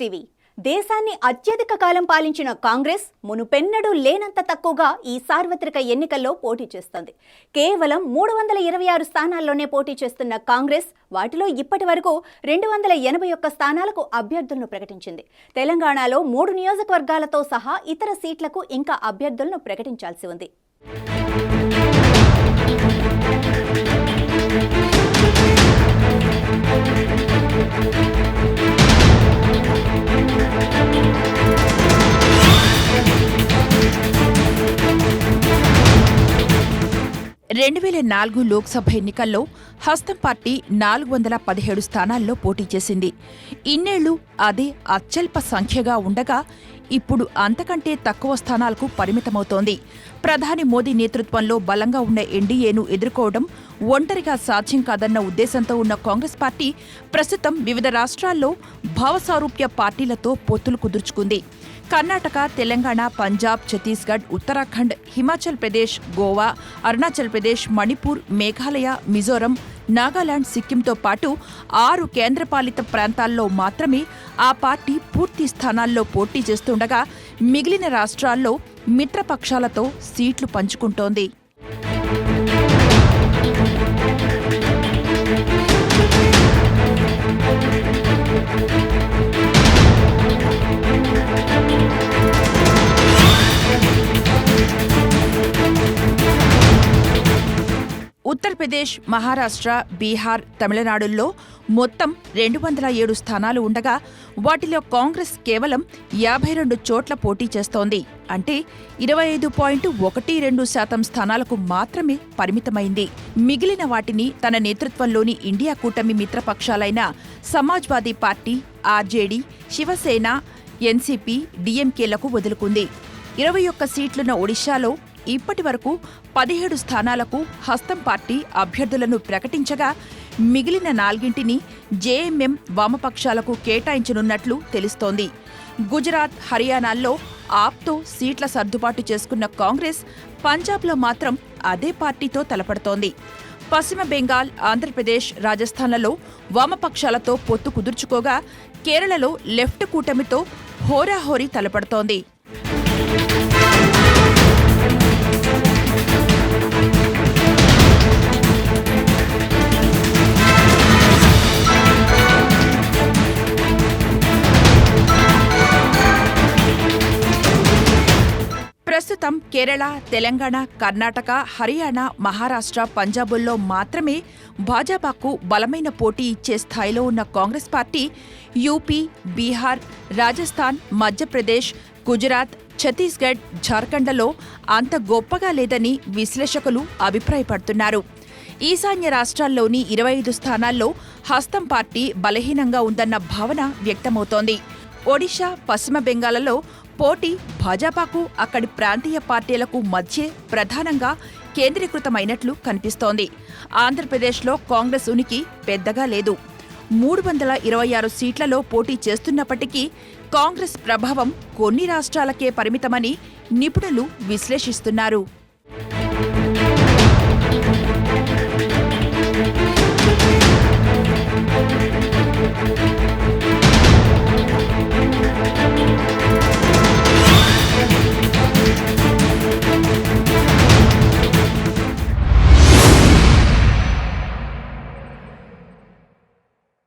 TV దేశాన్ని అత్యధిక కాలం పాలించిన కాంగ్రెస్ మునుపెన్నడూ లేనంత తక్కువగా ఈ సార్వత్రిక ఎన్నికల్లో పోటీ చేస్తోంది. కేవలం 326 స్థానాల్లోనే పోటీ చేస్తున్న కాంగ్రెస్ వాటిలో ఇప్పటి వరకు 281 స్థానాలకు అభ్యర్థులను ప్రకటించింది. తెలంగాణలో 3 నియోజకవర్గాలతో సహా ఇతర సీట్లకు ఇంకా అభ్యర్థులను ప్రకటించాల్సి ఉంది. లోక్సభ ఎన్నికల్లో హస్తం పార్టీ 417 స్థానాల్లో పోటీ చేసింది. ఇన్నేళ్లు అదే అత్యల్ప సంఖ్యగా ఉండగా ఇప్పుడు అంతకంటే తక్కువ స్థానాలకు పరిమితమవుతోంది. ప్రధాని మోదీ నేతృత్వంలో బలంగా ఉన్న ఎన్డీఏను ఎదుర్కోవడం ఒంటరిగా సాధ్యం కాదన్న ఉద్దేశంతో ఉన్న కాంగ్రెస్ పార్టీ ప్రస్తుతం వివిధ రాష్ట్రాల్లో భావసారూప్య పార్టీలతో పొత్తులు కుదుర్చుకుంది. కర్ణాటక, తెలంగాణ, పంజాబ్, ఛత్తీస్గఢ్, ఉత్తరాఖండ్, హిమాచల్ ప్రదేశ్, గోవా, అరుణాచల్ ప్రదేశ్, మణిపూర్, మేఘాలయ, మిజోరం, నాగాలాండ్, సిక్కింతో పాటు 6 కేంద్రపాలిత ప్రాంతాల్లో మాత్రమే ఆ పార్టీ పూర్తి స్థానాల్లో పోటీ చేస్తుండగా మిగిలిన రాష్ట్రాల్లో మిత్రపక్షాలతో సీట్లు పంచుకుంటోంది. ఉత్తరప్రదేశ్, మహారాష్ట్ర, బీహార్, తమిళనాడుల్లో మొత్తం 207 స్థానాలు ఉండగా వాటిలో కాంగ్రెస్ కేవలం 52 చోట్ల పోటీ చేస్తోంది. అంటే 25.12% స్థానాలకు మాత్రమే పరిమితమైంది. మిగిలిన వాటిని తన నేతృత్వంలోని ఇండియా కూటమి మిత్రపక్షాలైన Samajwadi party, RJD, Shivsena, NCP, డీఎంకేలకు వదులుకుంది. 21 సీట్లున్న ఒడిశాలో ఇప్పటి వరకు 17 స్థానాలకు హస్తం పార్టీ అభ్యర్థులను ప్రకటించగా మిగిలిన 4ంటిని జేఎంఎం వామపక్షాలకు కేటాయించనున్నట్లు తెలుస్తోంది. గుజరాత్, హర్యానాల్లో ఆప్తో సీట్ల సర్దుబాటు చేసుకున్న కాంగ్రెస్ పంజాబ్లో మాత్రం అదే పార్టీతో తలపడుతోంది. పశ్చిమ బెంగాల్, ఆంధ్రప్రదేశ్, రాజస్థాన్లలో వామపక్షాలతో పొత్తు కుదుర్చుకోగా కేరళలో లెఫ్ట్ కూటమితో హోరాహోరీ తలపడుతోంది. ప్రస్తుతం కేరళ, తెలంగాణ, కర్ణాటక, హర్యానా, మహారాష్ట్ర, పంజాబుల్లో మాత్రమే భాజపాకు బలమైన పోటీ ఇచ్చే స్థాయిలో ఉన్న కాంగ్రెస్ పార్టీ యూపీ, బీహార్, రాజస్థాన్, మధ్యప్రదేశ్, గుజరాత్, ఛత్తీస్గఢ్, జార్ఖండ్లలో అంత గొప్పగా లేదని విశ్లేషకులు అభిప్రాయపడుతున్నారు. ఈశాన్య రాష్ట్రాల్లోని 25 స్థానాల్లో హస్తం పార్టీ బలహీనంగా ఉందన్న భావన వ్యక్తమవుతోంది. ఒడిశా, పశ్చిమ బెంగాల్లో పోటీ భాజపాకు అక్కడి ప్రాంతీయ పార్టీలకు మధ్య ప్రధానంగా కేంద్రీకృతమైనట్లు కనిపిస్తోంది. ఆంధ్రప్రదేశ్లో కాంగ్రెస్ ఉనికి పెద్దగా లేదు. 326 సీట్లలో పోటీ చేస్తున్నప్పటికీ కాంగ్రెస్ ప్రభావం కొన్ని రాష్ట్రాలకే పరిమితమని నిపుణులు విశ్లేషిస్తున్నారు.